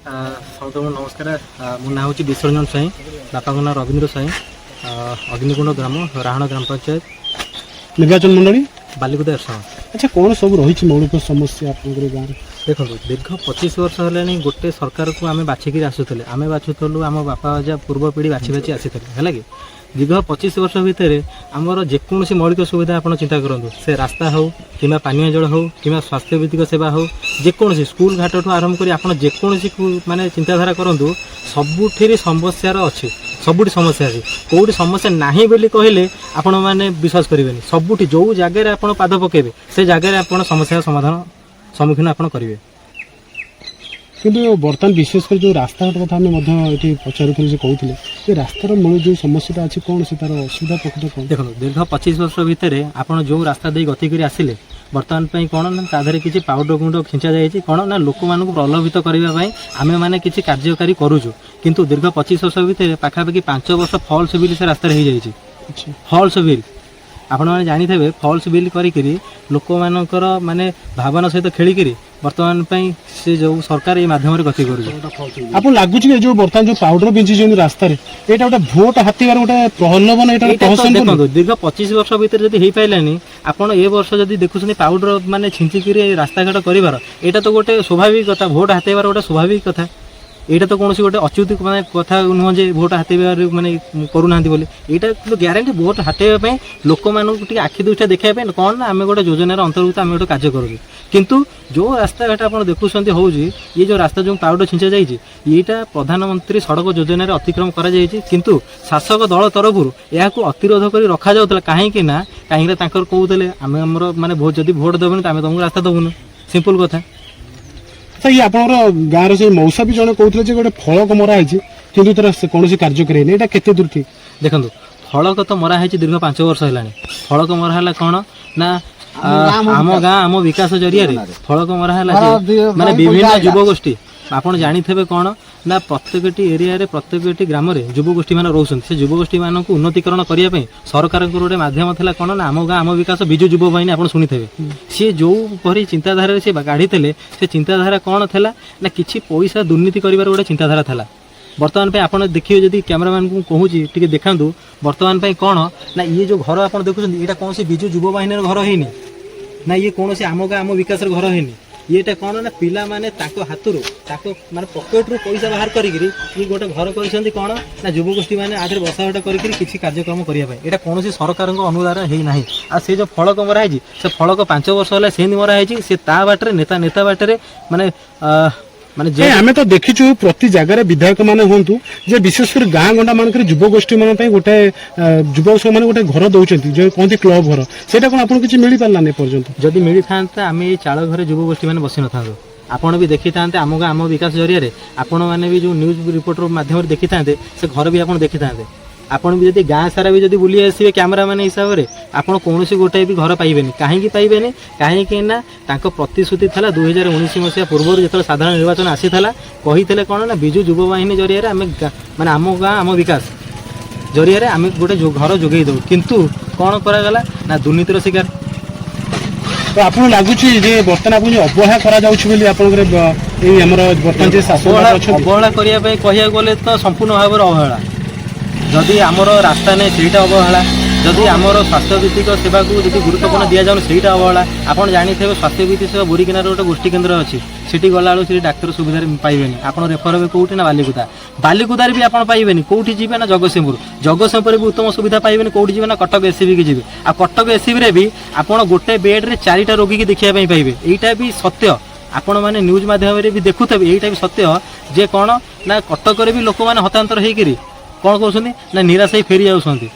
ସମସ୍ତଙ୍କୁ ନମସ୍କାର। ମୋ ନାଁ ହେଉଛି ବିଶ୍ୱରଞ୍ଜନ ସ୍ୱାଇଁ, ବାପାଙ୍କ ନାଁ ରବୀନ୍ଦ୍ର ସ୍ୱାଇଁ, ଅଗ୍ନିକୁଣ୍ଡ ଗ୍ରାମ, ରାହାଣ ଗ୍ରାମ ପଞ୍ଚାୟତ, ନିର୍ବାଚନ ମଣ୍ଡଳୀ ବାଲିକୁଦା ଏରସମା। ଆଚ୍ଛା, କ'ଣ ସବୁ ରହିଛି ମୌଳିକ ସମସ୍ୟା ଆପଣଙ୍କର ଗାଁରେ? ଦେଖନ୍ତୁ, ଦୀର୍ଘ 25 ବର୍ଷ ହେଲାଣି ଗୋଟେ ସରକାରକୁ ଆମେ ବାଛିକିରି ଆସୁଥିଲେ। ଆମେ ବାଛୁଥିଲୁ, ଆମ ବାପା ଅଜା ପୂର୍ବ ପିଢ଼ି ବାଛି ଆସିଥିଲେ, ହେଲା କି। ଦୀର୍ଘ 25 ବର୍ଷ ଭିତରେ ଆମର ଯେକୌଣସି ମୌଳିକ ସୁବିଧା ଆପଣ ଚିନ୍ତା କରନ୍ତୁ, ସେ ରାସ୍ତା ହେଉ କିମ୍ବା ପାନୀୟ ଜଳ ହେଉ କିମ୍ବା ସ୍ୱାସ୍ଥ୍ୟ ଭିତ୍ତିକ ସେବା ହେଉ, ଯେକୌଣସି ସ୍କୁଲ ଘାଟଠୁ ଆରମ୍ଭ କରି ଆପଣ ଯେକୌଣସି ମାନେ ଚିନ୍ତାଧାରା କରନ୍ତୁ, ସବୁଠିରେ ସମସ୍ୟାର ଅଛି। ସବୁଠି ସମସ୍ୟା ଅଛି। କେଉଁଠି ସମସ୍ୟା ନାହିଁ ବୋଲି କହିଲେ ଆପଣମାନେ ବିଶ୍ୱାସ କରିବେନି। ସବୁଠି ଯେଉଁ ଜାଗାରେ ଆପଣ ପାଦ ପକାଇବେ ସେ ଜାଗାରେ ଆପଣ ସମସ୍ୟାର ସମ୍ମୁଖୀନ ଆପଣ କରିବେ। କିନ୍ତୁ ବର୍ତ୍ତମାନ ବିଶେଷ କରି ଯେଉଁ ରାସ୍ତାଘାଟ କଥା ଆମେ ମଧ୍ୟ ଏଠି ପଚାରୁଥିଲୁ, ଯେ କହୁଥିଲେ ଯେ ରାସ୍ତାର ମୂଳ ଯେଉଁ ସମସ୍ୟାଟା ଅଛି, କ'ଣ ସେ ତା'ର ଅସୁବିଧା ପ୍ରକୃତ କ'ଣ? ଦେଖନ୍ତୁ, ଦୀର୍ଘ 25 ବର୍ଷ ଭିତରେ ଆପଣ ଯେଉଁ ରାସ୍ତା ଦେଇ ଗତି କରି ଆସିଲେ, ବର୍ତ୍ତମାନ ପାଇଁ କ'ଣ ନା ତା ଦେହରେ କିଛି ପାଉଡର ଗୁଣ୍ଡ ଛିଞ୍ଚା ଯାଇଛି। କ'ଣ ନା ଲୋକମାନଙ୍କୁ ପ୍ରଲୋଭିତ କରିବା ପାଇଁ ଆମେମାନେ କିଛି କାର୍ଯ୍ୟକାରୀ କରୁଛୁ। କିନ୍ତୁ ଦୀର୍ଘ 25 ବର୍ଷ ଭିତରେ ପାଖାପାଖି 5 ବର୍ଷ ଫଲ୍ସ ବିଲ୍ ସେ ରାସ୍ତାରେ ହେଇଯାଇଛି। ଫଲ୍ସ ବିଲ୍ ଆପଣମାନେ ଜାଣିଥିବେ, ଫଲ୍ସ ବିଲ୍ କରିକିରି ଲୋକମାନଙ୍କର ମାନେ ଭାବନା ସହିତ ଖେଳିକିରି ବର୍ତ୍ତମାନ ପାଇଁ ସେ ଯେଉଁ ସରକାର ଏଇ ମାଧ୍ୟମରେ ଗତି କରୁଛି। ଆପଣ ଲାଗୁଛି କି ଯେଉଁ ବର୍ତ୍ତମାନ ଯେଉଁ ପାଉଡର ବିଞ୍ଚିଛନ୍ତି ରାସ୍ତାରେ, ଏଇଟା ଗୋଟେ ଭୋଟ ହାତିବାର ଗୋଟେ ପ୍ରଲୋଭନ? ଦେଖନ୍ତୁ, ଦୀର୍ଘ 25 ବର୍ଷ ଭିତରେ ଯଦି ହେଇପାରିଲାନି, ଆପଣ ଏ ବର୍ଷ ଯଦି ଦେଖୁଛନ୍ତି ପାଉଡର ମାନେ ଛିଞ୍ଚିକିରି ରାସ୍ତାଘାଟ କରିବାର, ଏଇଟା ତ ଗୋଟେ ସ୍ୱାଭାବିକ କଥା। ଭୋଟ ହାତେଇବାର ଗୋଟେ ସ୍ୱାଭାବିକ କଥା। এইটা তো কৌশি গোটে অচ্যুত মানে কথা নুহ যে ভোট হাতেইবার মানে করুনা বলে। এইটা কিন্তু গ্যারেন্টি ভোট হাতেইবা লোক মানুষ টিকে আখি দৃষ্টি দেখা কম না আমি গোটে যোজনার অন্তর্ভুক্ত আমি গোটে কার্য করুଛୁ। কিন্তু যে রাস্তাঘাট আপনার দেখুম হচ্ছে ইয়ে যে রাস্তা যে পাউডর ছিঞ্চা যাই এইটা প্রধানমন্ত্রী সড়ক যোজনার অতিক্রম করা যাই, কিন্তু শাসক দল তরফর এখন অতিরোধ করে রখা যাওয়া কাহিঁকি না কাহিঁকি তাঁর কৌলে আমি আমার মানে যদি ভোট দেবনি তো আমি তোমাকে রাস্তা দেবুনি, সিম্পল কথা। আচ্ছা, ইয়ে আপনার গাঁর সেই মৌসা বি জন কৌলে যে গোটে ফলক মরা হয়েছে কিন্তু তার কৌশি কার্যকরী হয়নি, এটা কেতে দূর ঠিক? দেখুন, ফলক তো মরা হয়েছে দীর্ঘ 5 ବର୍ଷ ହେଲାଣି। ফলক মরা হল কোণ না আম গাঁ আম বিকাশ জরিয়ারে ফলক মরা হল মানে বিভিন্ন যুবগোষ্ঠী ଆପଣ ଜାଣିଥିବେ କ'ଣ ନା ପ୍ରତ୍ୟେକଟି ଏରିଆରେ ପ୍ରତ୍ୟେକଟି ଗ୍ରାମରେ ଯୁବଗୋଷ୍ଠୀମାନେ ରହୁଛନ୍ତି। ସେ ଯୁବଗୋଷ୍ଠୀମାନଙ୍କୁ ଉନ୍ନତିକରଣ କରିବା ପାଇଁ ସରକାରଙ୍କର ଗୋଟେ ମାଧ୍ୟମ ଥିଲା କ'ଣ ନା ଆମ ଗାଁ ଆମ ବିକାଶ ବିଜୁ ଯୁବ ବାହିନୀ। ଆପଣ ଶୁଣିଥିବେ ସିଏ ଯେଉଁପରି ଚିନ୍ତାଧାରାରେ ସେ ଗାଡ଼ିଥିଲେ, ସେ ଚିନ୍ତାଧାରା କ'ଣ ଥିଲା ନା କିଛି ପଇସା ଦୁର୍ନୀତି କରିବାର ଗୋଟେ ଚିନ୍ତାଧାରା ଥିଲା। ବର୍ତ୍ତମାନ ପାଇଁ ଆପଣ ଦେଖିବେ, ଯଦି କ୍ୟାମେରାମ୍ୟାନଙ୍କୁ କହୁଛି ଟିକେ ଦେଖାନ୍ତୁ, ବର୍ତ୍ତମାନ ପାଇଁ କ'ଣ ନା ଇଏ ଯେଉଁ ଘର ଆପଣ ଦେଖୁଛନ୍ତି ଏଇଟା କୌଣସି ବିଜୁ ଯୁବ ବାହିନୀର ଘର ହେଇନି, ନା ଇଏ କୌଣସି ଆମ ଗାଁ ଆମ ବିକାଶର ଘର ହେଇନି। ଇଏଟା କ'ଣ ନା ପିଲାମାନେ ତାଙ୍କ ହାତରୁ ତାଙ୍କ ମାନେ ପକେଟରୁ ପଇସା ବାହାର କରିକିରି ଇଏ ଗୋଟେ ଘର କରିଛନ୍ତି। କ'ଣ ନା ଯୁବଗୋଷ୍ଠୀମାନେ ଆଦେହରେ ବସା ଉଠା କରିକିରି କିଛି କାର୍ଯ୍ୟକ୍ରମ କରିବା ପାଇଁ। ଏଇଟା କୌଣସି ସରକାରଙ୍କ ଅନୁଦାନ ହେଇନାହିଁ। ଆଉ ସେ ଯେଉଁ ଫଳକ ମରା ହେଇଛି, ସେ ଫଳକ 5 ବର୍ଷ ହେଲା ସେମିତି ମରା ହେଇଛି। ସେ ତା ବାଟରେ ନେତା ବାଟରେ ମାନେ মানে আমি তো দেখিছু প্রতি জায়গায় বিধায়ক মানে হুঁতু যে বিশেষ করে গাঁ গন্ডা মানকরে যুবগোষ্ঠী মান গোটে যুবক মানে গোটে ঘর দৌঁছেন যে কহতি ক্লব ঘর, সেটা কোন আপনার কিছু মিলি পারলানি পর্যন্ত? যদি মিলি থাকে আমি এই চাল ঘরে যুবগোষ্ঠী মানে বসি নথাନ୍ତୁ। ଆପଣ ବି ଦେଖିଥାନ୍ତେ ଆମ ଗାଁ ଆମ ବିକାଶ ଜରିଆରେ ଆପଣମାନେ ବି ଯେଉଁ ନ୍ୟୁଜ୍ ରିପୋର୍ଟର ମାଧ୍ୟମରେ ଦେଖିଥାନ୍ତେ, ସେ ଘର ବି ଆପଣ ଦେଖିଥାନ୍ତେ। ଆପଣ ବି ଯଦି ଗାଁ ସାରା ବି ଯଦି ବୁଲି ଆସିବେ କ୍ୟାମେରାମ୍ୟାନ୍ ହିସାବରେ, ଆପଣ କୌଣସି ଗୋଟାଏ ବି ଘର ପାଇବେନି। କାହିଁକି ପାଇବେନି? କାହିଁକି ନା ତାଙ୍କ ପ୍ରତିଶ୍ରୁତି ଥିଲା 2019 ମସିହା ପୂର୍ବରୁ ଯେତେବେଳେ ସାଧାରଣ ନିର୍ବାଚନ ଆସିଥିଲା, କହିଥିଲେ କ'ଣ ନା ବିଜୁ ଯୁବ ବାହିନୀ ଜରିଆରେ ଆମେ ମାନେ ଆମ ଗାଁ ଆମ ବିକାଶ ଜରିଆରେ ଆମେ ଗୋଟେ ଘର ଯୋଗାଇ ଦେବୁ। କିନ୍ତୁ କ'ଣ କରାଗଲା ନା ଦୁର୍ନୀତିର ଶିକାର। ତ ଆପଣ ଲାଗୁଛି ଯେ ବର୍ତ୍ତମାନ ଆପଣ ଅବହେଳା କରାଯାଉଛି ବୋଲି ଆପଣଙ୍କର ଏଇ ଆମର ବର୍ତ୍ତମାନ ଯେ ଅବହେଳା କରିବା ପାଇଁ କହିବାକୁ ଗଲେ ତ ସମ୍ପୂର୍ଣ୍ଣ ଭାବରେ ଅବହେଳା। ଯଦି ଆମର ରାସ୍ତା ନାହିଁ ସେଇଟା ଅବହେଳା, ଯଦି ଆମର ସ୍ୱାସ୍ଥ୍ୟଭିତ୍ତିକ ସେବାକୁ ଯଦି ଗୁରୁତ୍ୱପୂର୍ଣ୍ଣ ଦିଆଯାଉନି ସେଇଟା ଅବହେଳା। ଆପଣ ଜାଣିଥିବେ ସ୍ୱାସ୍ଥ୍ୟଭିତ୍ତିକ ସେବା ବୁରିକିନାର ଗୋଟେ ଗୋଷ୍ଠୀ କେନ୍ଦ୍ର ଅଛି, ସେଠି ଗଲାବେଳକୁ ସେଠି ଡାକ୍ତର ସୁବିଧାରେ ପାଇବେନି। ଆପଣ ରେଫର ହେବେ କେଉଁଠି ନା ବାଲିକୁଦାରେ ବି ଆପଣ ପାଇବେନି। କେଉଁଠି ଯିବେ ନା ଜଗତସିଂହପୁରରେ ବି ଉତ୍ତମ ସୁବିଧା ପାଇବେନି। କେଉଁଠି ଯିବେ ନା କଟକ ଏସ୍ସିବିକି ଯିବେ। ଆଉ କଟକ ଏସ୍ସିବିରେ ବି ଆପଣ ଗୋଟେ ବେଡ୍ରେ 4ଟା ରୋଗୀକି ଦେଖିବା ପାଇଁ ପାଇବେ। ଏଇଟା ବି ସତ୍ୟ। ଆପଣମାନେ ନ୍ୟୁଜ୍ ମାଧ୍ୟମରେ ବି ଦେଖୁଥିବେ, ଏଇଟା ବି ସତ୍ୟ ଯେ କ'ଣ ନା କଟକରେ ବି ଲୋକମାନେ ହତାନ୍ତର ହେଇକିରି କ'ଣ କରୁଛନ୍ତି ନା ନିରାଶ ହେଇ ଫେରି ଯାଉଛନ୍ତି।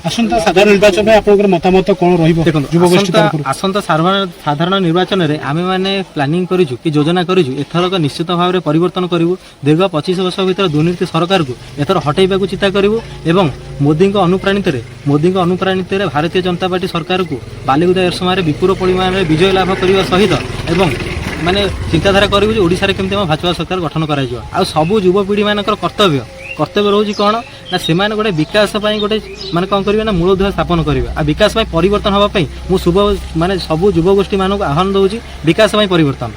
ଆସନ୍ତା ସାଧାରଣ ନିର୍ବାଚନରେ ଆପଣଙ୍କର ମତାମତ କ'ଣ ରହିବ? ଆସନ୍ତା ସାଧାରଣ ନିର୍ବାଚନରେ ଆମେମାନେ ପ୍ଲାନିଂ କରିଛୁ କି ଯୋଜନା କରିଛୁ, ଏଥରକ ନିଶ୍ଚିତ ଭାବରେ ପରିବର୍ତ୍ତନ କରିବୁ। ଦୀର୍ଘ 25 ବର୍ଷ ଭିତରେ ଦୁର୍ନୀତି ସରକାରକୁ ଏଥର ହଟେଇବାକୁ ଚିନ୍ତା କରିବୁ ଏବଂ ମୋଦିଙ୍କ ଅନୁପ୍ରାଣିତରେ ଭାରତୀୟ ଜନତା ପାର୍ଟି ସରକାରକୁ ବାଲିକୁଦା ଏରସମାରେ ବିପୁଳ ପରିମାଣରେ ବିଜୟ ଲାଭ କରିବା ସହିତ ଏବଂ ମାନେ ଚିନ୍ତାଧାରା କରିବୁ ଯେ ଓଡ଼ିଶାରେ କେମିତି ଆମ ଭାଜପା ସରକାର ଗଠନ କରାଯିବ। ଆଉ ସବୁ ଯୁବପିଢ଼ିମାନଙ୍କର କର୍ତ୍ତବ୍ୟ ରହୁଛି କ'ଣ ନା ସେମାନେ ଗୋଟେ ବିକାଶ ପାଇଁ ଗୋଟେ ମାନେ କ'ଣ କରିବେ ନା ମୂଳଦୁଆ ସ୍ଥାପନ କରିବେ। ଆଉ ବିକାଶ ପାଇଁ ପରିବର୍ତ୍ତନ ହେବା ପାଇଁ ମୁଁ ମାନେ ସବୁ ଯୁବଗୋଷ୍ଠୀମାନଙ୍କୁ ଆହ୍ୱାନ ଦେଉଛି ବିକାଶ ପାଇଁ ପରିବର୍ତ୍ତନ।